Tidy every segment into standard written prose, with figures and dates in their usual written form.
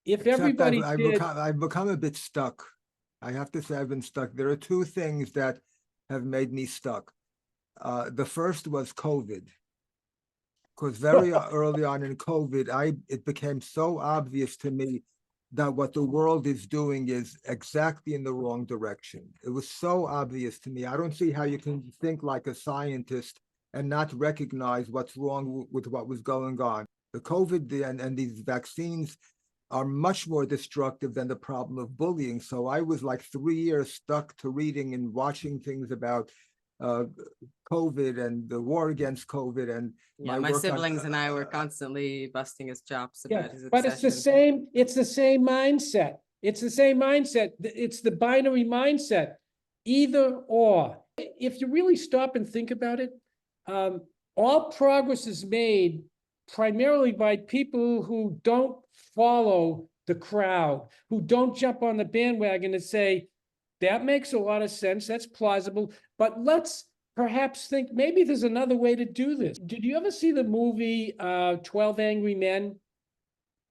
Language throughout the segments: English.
If Except everybody did, I've become a bit stuck. I have to say I've been stuck. There are two things that have made me stuck. The first was COVID, because very early on in COVID, it became so obvious to me that what the world is doing is exactly in the wrong direction. It was so obvious to me. I don't see how you can think like a scientist and not recognize what's wrong with what was going on. The COVID and these vaccines are much more destructive than the problem of bullying. So I was like 3 years stuck to reading and watching things about uh, COVID and the war against COVID and Yeah, my siblings and I were constantly busting his chops yeah, about his but it's the obsession. same mindset. It's the same mindset. It's the binary mindset, either or. If you really stop and think about it, all progress is made primarily by people who don't follow the crowd, who don't jump on the bandwagon and say, that makes a lot of sense, that's plausible, but let's perhaps think maybe there's another way to do this. Did you ever see the movie 12 Angry Men?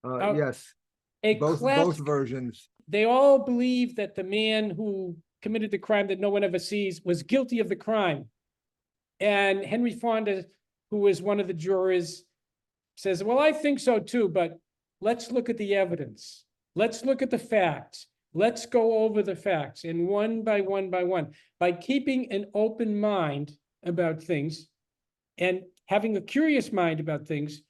yes, A both classic. versions. They all believe that the man who committed the crime that no one ever sees was guilty of the crime. And Henry Fonda, who was one of the jurors, says, well, I think so too, but let's look at the evidence. Let's look at the facts. Let's go over the facts, and one by one by one, by keeping an open mind about things and having a curious mind about things,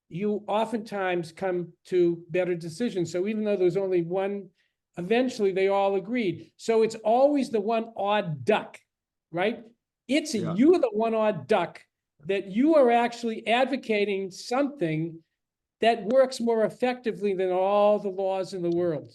you oftentimes come to better decisions. So even though there's only one, eventually they all agreed. So it's always the one odd duck, right? It's you're the one odd duck that you are actually advocating something that works more effectively than all the laws in the world.